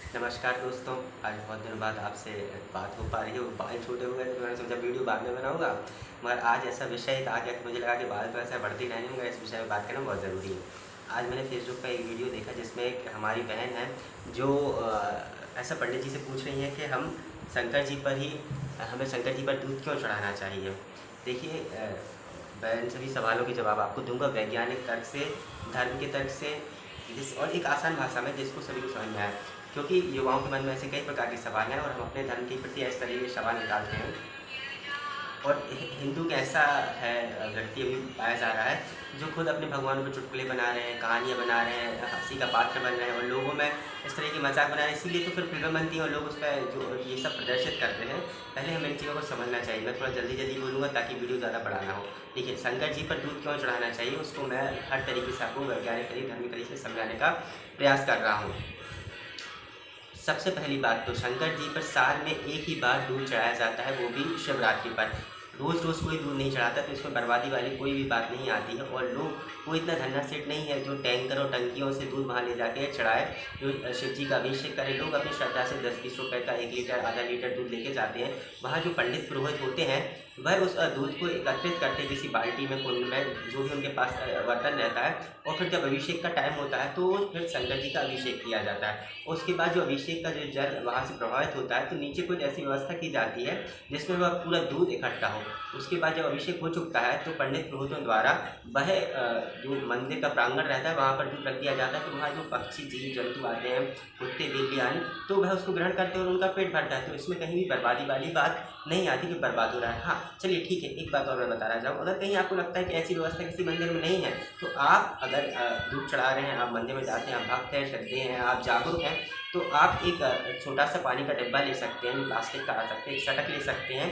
नमस्कार दोस्तों। आज बहुत दिनों बाद आपसे बात हो पा रही है। वो बाल छोटे हो गए थे तो मैंने सोचा वीडियो बाद में बनाऊँगा, मगर आज ऐसा विषय था कि मुझे लगा कि बाल तो ऐसे बढ़ते ही रहेंगे, मगर इस विषय में बात करना बहुत ज़रूरी है। आज मैंने फेसबुक पे एक वीडियो देखा जिसमें एक हमारी बहन है जो ऐसा पंडित जी से पूछ रही है कि शंकर जी पर ही हमें शंकर जी पर दूध क्यों चढ़ाना चाहिए। देखिए, मैं इन सभी सवालों के जवाब आपको दूँगा वैज्ञानिक तर्क से, धर्म के तर्क से, और एक आसान भाषा में जिसको सभी को समझ में आए। क्योंकि युवाओं के मन में ऐसे कई प्रकार के सवाल हैं और हम अपने धर्म के प्रति इस तरह के सवाल निकालते हैं। और हिंदू का ऐसा है व्यक्ति अभी पाया जा रहा है जो खुद अपने भगवानों पे चुटकुले बना रहे हैं, कहानियाँ बना रहे हैं, हंसी का पात्र बन रहे हैं और लोगों में इस तरह की मजाक बना रहे हैं। इसीलिए तो फिर फिल्में बनती हैं और लोग उस पर जो ये सब प्रदर्शित करते हैं। पहले हमें इन चीज़ों को समझना चाहिए। मैं थोड़ा जल्दी जल्दी बोलूँगा ताकि वीडियो ज़्यादा बड़ा ना हो। देखिए, शंकर जी पर दूध क्यों चढ़ाना चाहिए उसको मैं हर तरीके से आपको वैज्ञानिक तरीके, धार्मिक तरीके से समझाने का प्रयास कर रहा हूँ। सबसे पहली बात तो शंकर जी पर साल में एक ही बार दूध चढ़ाया जाता है, वो भी शिवरात्रि पर। रोज़ रोज़ कोई दूध नहीं चढ़ाता, तो इसमें बर्बादी वाली कोई भी बात नहीं आती है। और लोग वो इतना धन्ना सेठ नहीं है जो टैंकर और टंकियों से दूध वहाँ ले जाके चढ़ाए, जो शिव जी का अभिषेक करे। लोग अपनी श्रद्धा से 10-20 रुपए का 1 लीटर आधा लीटर दूध लेके जाते हैं। वहाँ जो पंडित पुरोहित होते हैं वह उस दूध को एकत्रित करते हैं किसी बाल्टी में, कुंड में, जो भी उनके पास बर्तन रहता है। और फिर जब अभिषेक का टाइम होता है तो फिर शंकर जी का अभिषेक किया जाता है। उसके बाद जो अभिषेक का जो जल वहाँ से प्रभावित होता है तो नीचे कुछ ऐसी व्यवस्था की जाती है जिसमें वह पूरा दूध इकट्ठा हो। उसके बाद जब अभिषेक हो चुकता है तो पंडित पुरोहितों द्वारा वह जो मंदिर का प्रांगण रहता है वहाँ पर दूध रख दिया जाता है। तो वहाँ जो पक्षी जीव जंतु आते हैं, कुत्ते बिल्ली आदि, तो वह उसको ग्रहण करते हैं और उनका पेट भरता है। तो इसमें कहीं भी बर्बादी वाली बात नहीं आती कि बर्बाद हो रहा है। हाँ, चलिए ठीक है, एक बात और मैं बताना चाहूँ। अगर कहीं आपको लगता है कि ऐसी व्यवस्था किसी मंदिर में नहीं है तो आप अगर दूध चढ़ा रहे हैं, आप मंदिर में जाते हैं, आप भक्त हैं, श्रद्धेय हैं, आप जागरूक हैं, तो आप एक छोटा सा पानी का डिब्बा ले सकते हैं, प्लास्टिक का आ सकते हैं, एक शटक ले सकते हैं,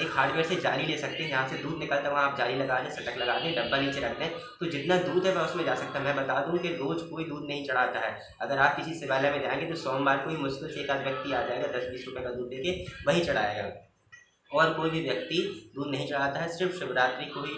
एक हार्डवेयर से जाली ले सकते हैं, जहाँ से दूध निकलता है वहाँ आप जाली लगा दें, शटक लगा दें, डब्बा नीचे रख दें, तो जितना दूध है वह उसमें जा सकता है। मैं बता दूं कि रोज़ कोई दूध नहीं चढ़ाता है। अगर आप किसी शिवालय में जाएंगे तो सोमवार को ही मुश्किल से एक आध व्यक्ति आ जाएगा 10-20 रुपये का दूध देके, वही चढ़ाएगा। और कोई भी व्यक्ति दूध नहीं चढ़ाता है। सिर्फ शिवरात्रि को ही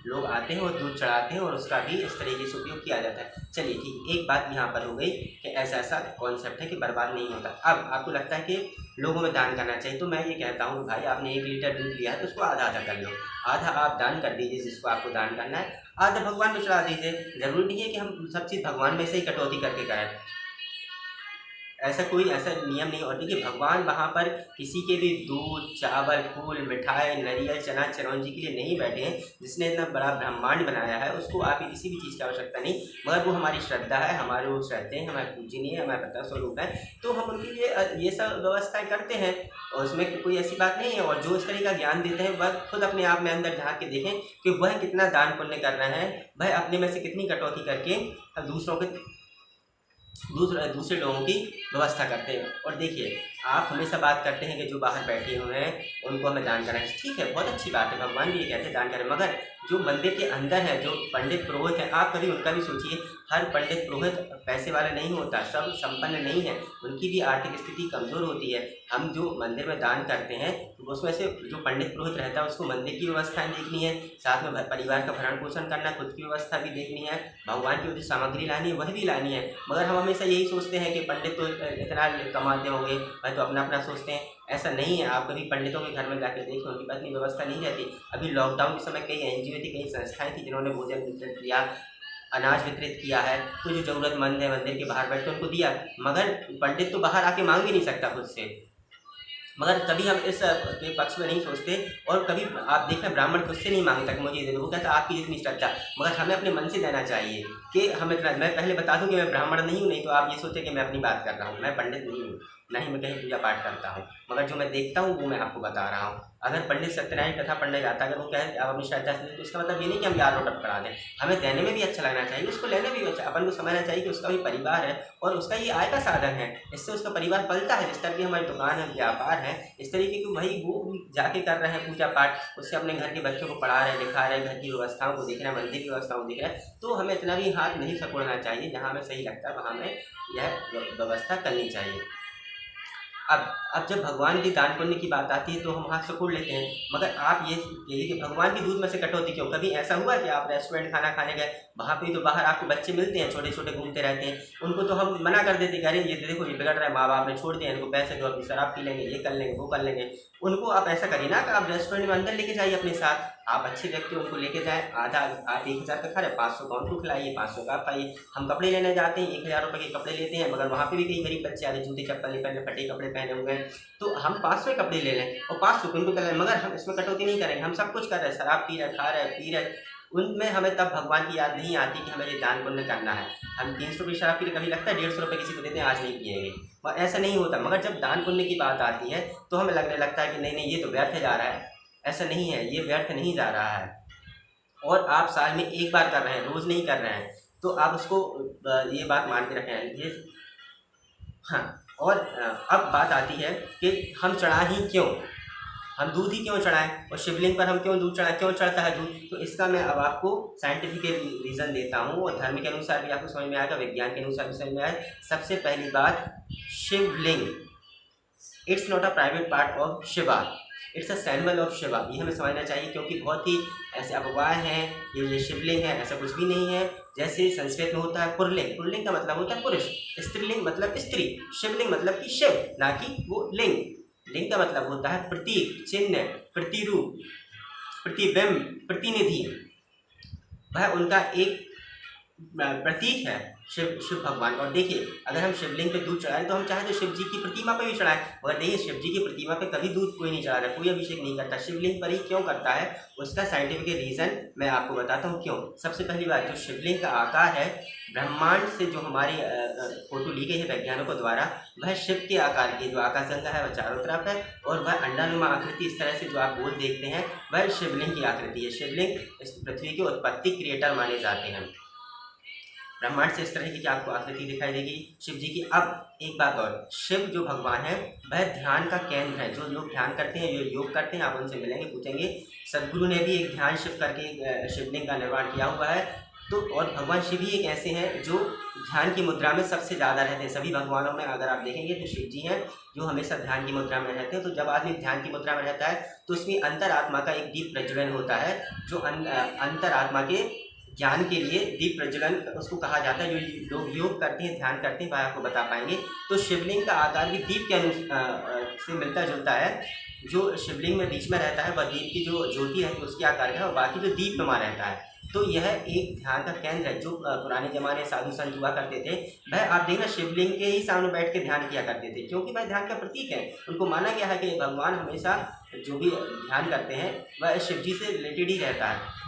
लोग आते हैं और दूध चढ़ाते हैं और उसका भी इस तरीके से उपयोग किया जाता है। चलिए ठीक, एक बात यहाँ पर हो गई कि ऐसा ऐसा कॉन्सेप्ट है कि बर्बाद नहीं होता। अब आपको लगता है कि लोगों में दान करना चाहिए, तो मैं ये कहता हूँ भाई, आपने 1 लीटर दूध लिया है तो उसको आधा आधा कर लो। आधा आप दान कर दीजिए जिसको आपको दान करना है, आधा भगवान में चढ़ा दीजिए। ज़रूरी नहीं है कि हम सब चीज़ भगवान में से ही कटौती करके करें। ऐसा नियम नहीं। और देखिए, भगवान वहाँ पर किसी के भी दूध, चावल, फूल, मिठाई, नारियल, चना, चिरौंजी के लिए नहीं बैठे हैं। जिसने इतना बड़ा ब्रह्मांड बनाया है उसको आपकी किसी भी चीज़ की आवश्यकता नहीं, मगर वो हमारी श्रद्धा है, हमारे वो श्रद्धेय हैं, हमारे पूजनीय है, हमारे पिता स्वरूप है, तो हम उनके लिए ये सब व्यवस्थाएं करते हैं और उसमें कोई ऐसी बात नहीं है। और जो इस तरह का ज्ञान देते हैं वह खुद अपने आप में अंदर झाँक के देखें कि वह कितना दान पुण्य कर रहे हैं, वह अपने में से कितनी कटौती करके दूसरों के दूसरे लोगों की व्यवस्था करते हैं। और देखिए, आप हमेशा बात करते हैं कि जो बाहर बैठे हुए हैं उनको हमें दान करना चाहिए। ठीक है, बहुत अच्छी बात है, भगवान भी ये कहते हैं दान करें, मगर जो मंदिर के अंदर है, जो पंडित पुरोहित हैं, आप कभी उनका भी सोचिए। हर पंडित पुरोहित पैसे वाला नहीं होता, सब संपन्न नहीं है, उनकी भी आर्थिक स्थिति कमज़ोर होती है। हम जो मंदिर में दान करते हैं तो उसमें से जो पंडित पुरोहित रहता है उसको मंदिर की व्यवस्थाएं देखनी है, साथ में परिवार का भरण पोषण करना, खुद की व्यवस्था भी देखनी है, भगवान की जो सामग्री लानी है वह भी लानी है। मगर हम हमेशा यही सोचते हैं कि पंडित तो इतना कमाते होंगे, वह तो अपना अपना सोचते हैं। ऐसा नहीं है। आप कभी पंडितों के घर में जाकर देखिए, उनकी पास इतनी व्यवस्था नहीं रहती। अभी लॉकडाउन के समय कई एनजीओ थी, कई संस्थाएं थी जिन्होंने भोजन वितरित किया, अनाज वितरित किया है, तो जो ज़रूरतमंद है मंदिर के बाहर बैठ के उनको दिया। मगर पंडित तो बाहर आके मांग भी नहीं सकता खुद से। मगर कभी हम इस के पक्ष में नहीं सोचते। और कभी आप देख रहे हैं, ब्राह्मण खुद से नहीं मांगता कि मुझे ये दे दो, वो कहता है आपकी जितनी श्रद्धा। मगर हमें अपने मन से देना चाहिए कि हमें इतना। मैं पहले बता दूं कि मैं ब्राह्मण नहीं हूँ, नहीं तो आप ये सोचे कि मैं अपनी बात कर रहा हूँ। मैं पंडित नहीं हूँ, ना ही मैं कहीं पूजा पाठ करता हूँ, मगर जो मैं देखता हूँ वो मैं आपको बता रहा हूँ। अगर पंडित सत्यनारायण कथा पढ़ने जाता है, अगर वो कहे आप अपनी श्रद्धा से दें, तो इसका मतलब ये नहीं कि हम यार लोटप करा दें। हमें देने में भी अच्छा लगना चाहिए, उसको लेने में भी अच्छा, अपन को समझना चाहिए कि उसका भी परिवार है और उसका ये आय का साधन है, इससे उसका परिवार पलता है। जिस तरह की हमारी दुकान है, व्यापार है, इस तरीके की वही वो जाके कर रहे हैं पूजा पाठ, उससे अपने घर के बच्चों को पढ़ा रहे हैं, लिखा रहे हैं, घर की व्यवस्थाओं को देख रहे हैं, मंदिर की व्यवस्थाओं को देख रहे हैं। तो हमें इतना भी हाथ नहीं सिकुड़ना चाहिए, जहाँ हमें सही लगता है वहाँ हमें यह व्यवस्था करनी चाहिए। अब जब भगवान की दान पुण्य की बात आती है तो हम हाथ सिकुड़ लेते हैं। मगर आप ये कहिए कि भगवान के दूध में से कटौती क्यों? कभी ऐसा हुआ कि आप रेस्टोरेंट खाना खाने गए, वहाँ पे तो बाहर आपको बच्चे मिलते हैं, छोटे छोटे घूमते रहते हैं, उनको तो हम मना कर देते कि अरे ये देखो ये बिगड़ रहा है, माँ बाप ने छोड़ दिया, इनको पैसे दो, अपनी शराब पी लेंगे, ये कर लेंगे, वो कर लेंगे। उनको आप ऐसा करिए ना कि आप रेस्टोरेंट में अंदर लेके जाइए अपने साथ, आप अच्छे व्यक्ति उनको लेके जाएँ, आधा आप 1,000 का खा रहे हैं, 500 का उनको खिलाइए, 500 का आप खाइए। हम कपड़े लेने जाते हैं, 1,000 रुपये के कपड़े लेते हैं, मगर वहाँ पे भी कई गरीब बच्चे आते, जूते चप्पल नहीं पहने, फटे कपड़े पहने हुए हैं, तो हम 500 के कपड़े ले लें और 500 के उनको दिलाएं, मगर हम इसमें कटौती नहीं करेंगे। हम सब कुछ कर रहे हैं, शराब पी रहे, खा रहे, पी रहे, उनमें हमें तब भगवान की याद नहीं आती कि हमें ये दान पुण्य करना है। हम 300 रुपये शराब पी रहे, कभी लगता है 150 रुपये किसी को देते हैं, आज नहीं पिएंगे, और ऐसा नहीं होता। मगर जब दान पुण्य की बात आती है तो हमें लगने लगता है कि नहीं नहीं, ये तो व्यर्थ जा रहा है। ऐसा नहीं है, ये व्यर्थ नहीं जा रहा है, और आप साल में एक बार कर रहे हैं, रोज़ नहीं कर रहे हैं, तो आप उसको ये बात मान के रखें ये। हाँ, और अब बात आती है कि हम चढ़ा ही क्यों, हम दूध ही क्यों चढ़ाएं, और शिवलिंग पर हम क्यों दूध चढ़ाएं, क्यों चढ़ता है दूध, तो इसका मैं अब आपको साइंटिफिक रीज़न देता हूँ, और धर्म के अनुसार भी आपको समझ में आएगा, विज्ञान के अनुसार भी समझ में आए। सबसे पहली बात, Shivling it's not a private part of Shiva, it's a symbol of Shiva. ये हमें समझना चाहिए, क्योंकि बहुत ही ऐसे अफवाह हैं ये शिवलिंग है, ऐसा कुछ भी नहीं है। जैसे संस्कृत में होता है पुरलिंग, पुरलिंग का मतलब होता है पुरुष, स्त्रीलिंग मतलब स्त्री, शिवलिंग मतलब कि शिव, ना कि वो लिंग। लिंग का मतलब होता है प्रतीक, चिन्ह, प्रतिरूप, प्रतिबिंब, प्रतिनिधि, वह उनका एक प्रतीक है शिव भगवान का। और देखिए, अगर हम शिवलिंग पे दूध चढ़ाएं तो हम चाहें तो शिव जी की प्रतिमा पे भी चढ़ाएं, मगर देखिए शिव जी की प्रतिमा पे कभी दूध कोई नहीं चढ़ा रहा, कोई अभिषेक नहीं करता, शिवलिंग पर ही क्यों करता है, उसका साइंटिफिक रीज़न मैं आपको बताता हूँ क्यों। सबसे पहली बात, जो शिवलिंग का आकार है, ब्रह्मांड से जो हमारी फोटो ली गई है वैज्ञानिकों द्वारा, वह शिव के आकार की, जो आकाशगंगा है वह चारों तरफ है, और वह अंडानुमा आकृति, इस तरह से जो आप गोल देखते हैं वह शिवलिंग की आकृति है। शिवलिंग इस पृथ्वी के उत्पत्ति क्रिएटर माने जाते हैं। ब्रह्मांड से इस तरह की आपको आकृति दिखाई देगी शिव जी की। अब एक बात और, शिव जो भगवान है वह ध्यान का केंद्र है। जो लोग ध्यान करते हैं, जो योग करते हैं, आप उनसे मिलेंगे, पूछेंगे, सदगुरु ने भी एक ध्यान शिव करके शिवलिंग का निर्माण किया हुआ है। तो और भगवान शिव ही एक ऐसे हैं जो ध्यान की मुद्रा में सबसे ज़्यादा रहते हैं। सभी भगवानों में अगर आप देखेंगे तो शिव जी हैं जो हमेशा ध्यान की मुद्रा में रहते हैं। तो जब आदमी ध्यान की मुद्रा में रहता है तो उसमें अंतरात्मा का एक दीप प्रज्वलन होता है, जो अंतरात्मा के ज्ञान के लिए दीप प्रज्वलन उसको कहा जाता है। जो लोग योग करते हैं, ध्यान करते हैं, वह आपको बता पाएंगे। तो शिवलिंग का आकार भी दीप के से मिलता जुलता है। जो शिवलिंग में बीच में रहता है वह दीप की जो ज्योति है उसके आकार का है, और बाकी जो दीप नुमा रहता है। तो यह एक ध्यान का केंद्र है। जो पुराने ज़माने साधु संत हुआ करते थे, वह आप देखना शिवलिंग के ही सामने बैठ के ध्यान किया करते थे, क्योंकि वह ध्यान का प्रतीक है। उनको माना गया है कि भगवान हमेशा जो भी ध्यान करते हैं वह शिव जी से रिलेटेड ही रहता है।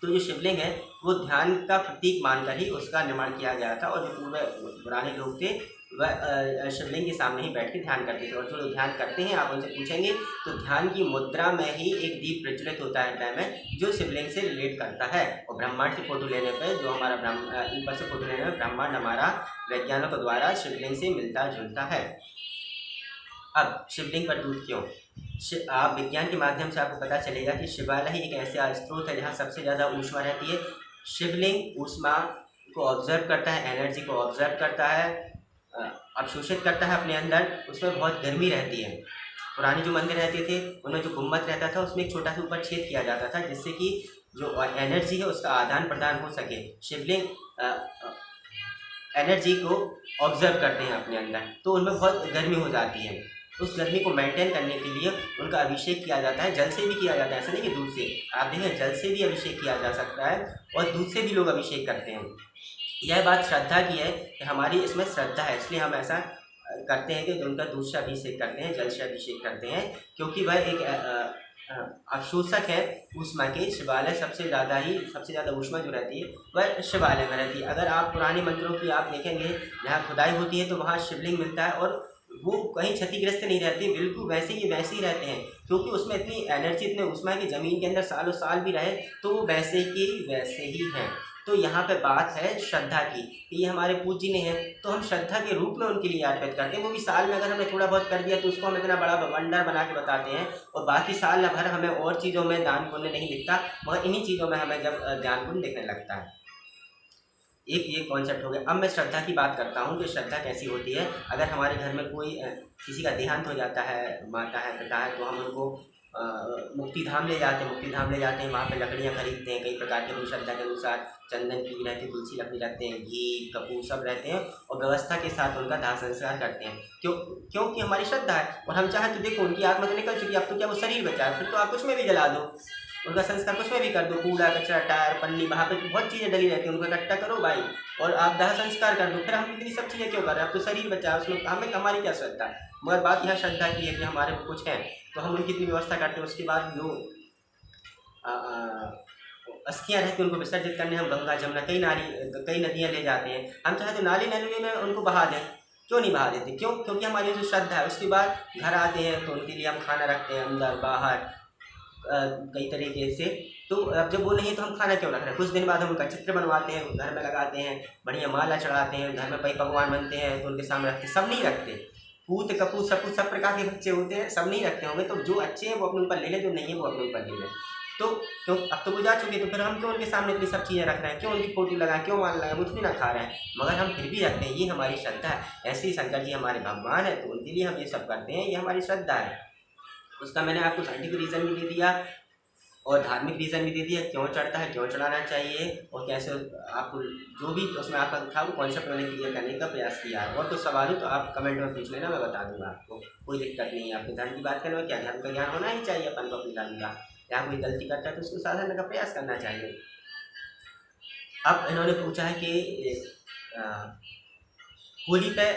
तो जो शिवलिंग है वो ध्यान का प्रतीक मानकर ही उसका निर्माण किया गया था, और जो पूरे पुराने लोग थे वह शिवलिंग के सामने ही बैठ के ध्यान करते थे। और जो लोग ध्यान करते हैं, आप उनसे पूछेंगे तो ध्यान की मुद्रा में ही एक दीप प्रज्वलित होता है हृदय में, जो शिवलिंग से रिलेट करता है। और ब्रह्मांड से फोटो लेने पर, जो हमारा ऊपर से फोटो लेने में ब्रह्मांड हमारा वैज्ञानिकों द्वारा शिवलिंग से मिलता जुलता है। अब शिवलिंग पर दूध क्यों, आप विज्ञान के माध्यम से आपको पता चलेगा कि शिवालय ही एक ऐसा स्रोत है जहाँ सबसे ज़्यादा ऊष्मा रहती है। शिवलिंग ऊष्मा को ऑब्जर्व करता है, एनर्जी को ऑब्जर्व करता है, अवशोषित करता है अपने अंदर। उसमें बहुत गर्मी रहती है। पुराने जो मंदिर रहते थे उनमें जो गुम्बद रहता था उसमें एक छोटा सा ऊपर छेद किया जाता था, जिससे कि जो एनर्जी है उसका आदान प्रदान हो सके। शिवलिंग एनर्जी को ऑब्जर्व करते हैं अपने अंदर, तो उनमें बहुत गर्मी हो जाती है। उस गर्मी को मेंटेन करने के लिए उनका अभिषेक किया जाता है। जल से भी किया जाता है, ऐसा नहीं कि दूध से। आप देखें, जल से भी अभिषेक किया जा सकता है और दूध से भी लोग अभिषेक करते हैं। यह बात श्रद्धा की है कि हमारी इसमें श्रद्धा है, इसलिए हम ऐसा करते हैं कि उनका दूध से अभिषेक करते हैं, जल से अभिषेक करते हैं, क्योंकि वह एक अवशोषक है ऊष्मा के। शिवालय सबसे ज़्यादा ऊष्मा जो रहती है वह शिवालय में रहती है। अगर आप पुराने मंदिरों की आप देखेंगे जहाँ खुदाई होती है तो वहाँ शिवलिंग मिलता है, और वो कहीं क्षतिग्रस्त नहीं रहते, बिल्कुल वैसे ही रहते हैं, क्योंकि उसमें इतनी एनर्जी, इतने ऊष्मा है कि ज़मीन के अंदर सालों साल भी रहे तो वो वैसे ही हैं। तो यहाँ पे बात है श्रद्धा की कि ये हमारे पूज्य ने हैं, तो हम श्रद्धा के रूप में उनके लिए अर्पित करते हैं। वो भी साल में अगर हमने थोड़ा बहुत कर दिया तो उसको हम इतना बड़ा वंडर बना के बताते हैं, और बाकी साल भर हमें और चीज़ों में दान पुण्य नहीं दिखता, मगर इन्हीं चीज़ों में हमें जब दान पुण्य दिखने लगता है। एक ये कॉन्सेप्ट हो गया। अब मैं श्रद्धा की बात करता हूँ कि श्रद्धा कैसी होती है। अगर हमारे घर में कोई किसी का देहांत हो जाता है, माता है, पिता है, तो हम उनको मुक्ति धाम ले जाते हैं। मुक्ति धाम ले जाते हैं, वहाँ पे लकड़ियाँ खरीदते हैं, कई प्रकार की अपनी श्रद्धा के अनुसार चंदन की भी रहती है, तुलसी लकड़ी रखते हैं, घी कपूर सब रहते हैं और व्यवस्था के साथ उनका दाह संस्कार करते हैं। क्योंकि हमारी श्रद्धा है और हम चाहें तो देखो उनकी आत्मा तो निकल चुकी है, अब तो क्या वो शरीर बचा है, फिर तो आप उसमें भी जला दो, उनका संस्कार कुछ में भी कर दो, कूड़ा कचरा टायर पन्नी वहाँ पे बहुत चीज़ें डली रहती हैं, उनको इकट्ठा करो भाई और आप दाह संस्कार कर दो। फिर हम इतनी सब चीज़ें क्यों कर रहे हैं, अब तो शरीर बचा है उसमें, हमें हमारी क्या श्रद्धा है। मगर बात यहाँ श्रद्धा की है कि हमारे को कुछ है तो हम उनकी इतनी व्यवस्था करते हैं। उसके बाद जो अस्थियाँ रहती हैं उनको विसर्जित करने हम गंगा जमुना कई नदियाँ ले जाते हैं। हम चाहे तो नाली नदी में उनको बहा दें, क्यों नहीं बहा देते, क्यों? क्योंकि हमारी जो श्रद्धा है। उसके बाद घर आते हैं तो उनके लिए हम खाना रखते हैं अंदर बाहर कई तरीके से। तो अब जब वो नहीं है तो हम खाना क्यों रख रहे हैं। कुछ दिन बाद हम उनका चित्र बनवाते हैं, घर में लगाते हैं, बढ़िया माला चढ़ाते हैं, घर में कई पकवान बनते हैं तो उनके सामने रखते हैं। सब नहीं रखते, पूत कपूत सब प्रकार के बच्चे होते हैं, सब नहीं रखते होंगे। तो जो अच्छे हैं वो अपने ऊपर ले लें, जो नहीं है वो अपने ऊपर ले लें। तो क्यों, अब तो वो जा चुके, तो फिर हम क्यों उनके सामने इतनी सब चीज़ें रख रहे हैं, क्यों उनकी फोटो लगाएं, क्यों माला लगाएं, कुछ भी ना खा रहे हैं मगर हम फिर भी रखते हैं। ये हमारी श्रद्धा है। ऐसे ही शंकर जी हमारे भगवान है तो उनके लिए हम ये सब करते हैं, ये हमारी श्रद्धा है। उसका मैंने आपको साइंटिफिक रीज़न भी दे दिया और धार्मिक रीज़न भी दे दिया, क्यों चढ़ता है, क्यों चढ़ाना चाहिए और कैसे आपको जो भी उसमें आपका था वो कॉन्सेप्ट मैंने क्लियर करने का प्रयास किया है। और तो सवाल हो तो आप कमेंट में पूछ लेना, मैं बता दूंगा आपको, कोई दिक्कत नहीं है। अपने धर्म की बात करने में क्या, धर्म का ज्ञान होना ही चाहिए अपन को अपने धर्म का। यहाँ कोई गलती करता है तो उसको साधने का प्रयास करना चाहिए। अब इन्होंने पूछा है कि होली पे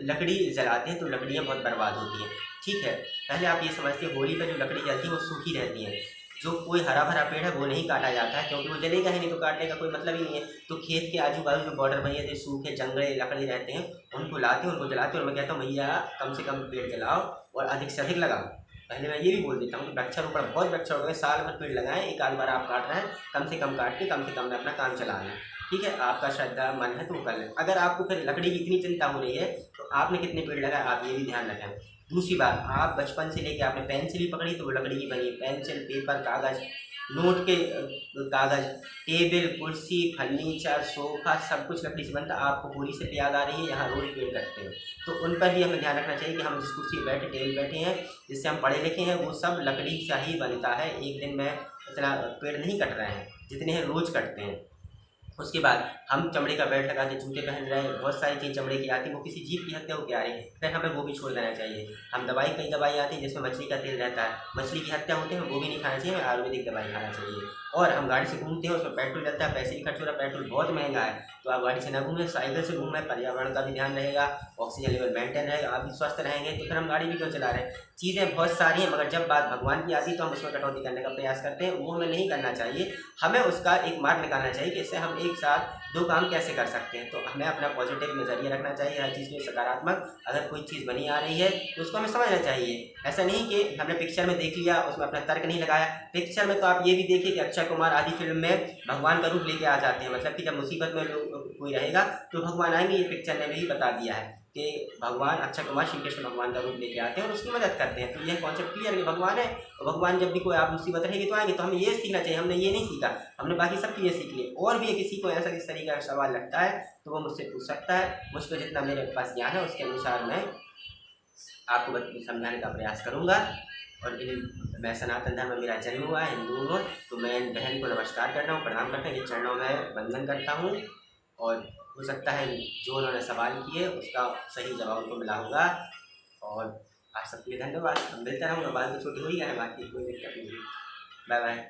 लकड़ी जलाते हैं तो लकड़ियाँ बहुत बर्बाद होती हैं। ठीक है, पहले आप ये समझते हैं होली पे जो लकड़ी जलती है वो सूखी रहती है। जो कोई हरा भरा पेड़ है वो नहीं काटा जाता है क्योंकि वो जलेगा ही नहीं, तो काटने का कोई मतलब ही नहीं है। तो खेत के आजू बाजू जो बॉर्डर भैया थे सूखे जंगले लकड़ी रहते हैं उनको लाते हैं, उनको जलाते हैं। और मैं कहता हूँ भैया कम से कम पेड़ जलाओ और अधिक से अधिक लगाओ। पहले मैं ये भी बोल देता हूँ कि वृक्षारोपण बहुत वृक्षारोपण है, साल भर पेड़ लगाएं, एक आध बार आप काट रहे हैं, कम से कम काट के कम से कम में अपना काम चला लें। ठीक है, आपका श्रद्धा मन है तो वो कर लें। अगर आपको फिर लकड़ी की इतनी चिंता हो रही है तो आपने कितने पेड़ लगाए आप ये भी ध्यान रखें। दूसरी बात, आप बचपन से लेके आपने पेंसिल ही पकड़ी तो वो लकड़ी की बनी है। पेंसिल पेपर कागज़ नोट के कागज़ टेबल कुर्सी फर्नीचर सोफा सब कुछ लकड़ी से बनता है। आपको होली से याद आ रही है यहाँ रोज पेड़ कटते हैं तो उन पर भी हमें ध्यान रखना चाहिए कि हम जिस कुर्सी पर बैठे टेबल बैठे हैं जिससे हम पढ़े लिखे हैं वो सब लकड़ी से ही बनता है। एक दिन में इतना पेड़ नहीं कट रहे हैं जितने हैं रोज कटते हैं। उसके बाद हम चमड़े का बेल्ट लगाते, जूते पहन रहे हैं, बहुत सारी चीज़ चमड़े की आती है, वो किसी जीव की हत्या होकर आ रही है, फिर हमें वो भी छोड़ देना चाहिए। हम कई दवाई आती है जिसमें मछली का तेल रहता है, मछली की हत्या होती है, वो भी नहीं खाना चाहिए, हमें आयुर्वेदिक दवाई खाना चाहिए। और हम गाड़ी से घूमते हैं उसमें पेट्रोल लगता है, पैसे भी खर्च हो रहा है, पेट्रोल बहुत महंगा है, तो आप गाड़ी से ना घूमें, साइकिल से घूमें, पर्यावरण का भी ध्यान रहेगा, ऑक्सीजन लेवल मेंटेन रहेगा, आप भी स्वस्थ रहेंगे। तो फिर हम गाड़ी भी क्यों चला रहे हैं। चीज़ें बहुत सारी हैं मगर जब बात भगवान की आती है तो हम उसमें कटौती करने का प्रयास करते हैं, वो हमें नहीं करना चाहिए। हमें उसका एक मार्ग निकालना चाहिए कि इससे हम एक साथ दो काम कैसे कर सकते हैं। तो हमें अपना पॉजिटिव नज़रिया रखना चाहिए, हर चीज़ में सकारात्मक। अगर कोई चीज़ बनी आ रही है तो उसको हमें समझना चाहिए। ऐसा नहीं कि हमने पिक्चर में देख लिया उसमें अपना तर्क नहीं लगाया। पिक्चर में तो आप ये भी देखिए कि अक्षय कुमार आदि फिल्म में भगवान का रूप लेके आ जाते हैं, मतलब कि जब मुसीबत में कोई रहेगा तो भगवान आएंगे, ये पिक्चर ने भी बता दिया है कि भगवान अक्षय कुमार श्री कृष्ण भगवान का रूप लेके आते हैं और उसकी मदद करते हैं। तो यह कॉन्सेप्ट क्लियर है, भगवान है और भगवान जब भी कोई आप मुसीबत रहेगी तो आएंगे। तो हमें ये सीखना चाहिए, हमने ये नहीं सीखा, हमने बाकी सब चीज़ें सीख ली। और भी किसी को ऐसा इस तरीके का सवाल लगता है तो वो मुझसे पूछ सकता है, मुझको जितना मेरे पास ज्ञान है उसके अनुसार मैं आपको समझाने का प्रयास करूँगा। और मैं सनातन धर्म में मेरा जन्म हुआ है, हिंदू हूँ, तो मैं इन बहन को नमस्कार करता हूँ, प्रणाम करता हूँ, इनके चरणों में वंदन करता हूँ। और हो सकता है जो उन्होंने सवाल किए उसका सही जवाब उनको मिला होगा। और आप सबके लिए धन्यवाद। मिलते रहूँगा, बात तो छोटी हुई है, बाकी कोई दिक्कत नहीं। Bye bye.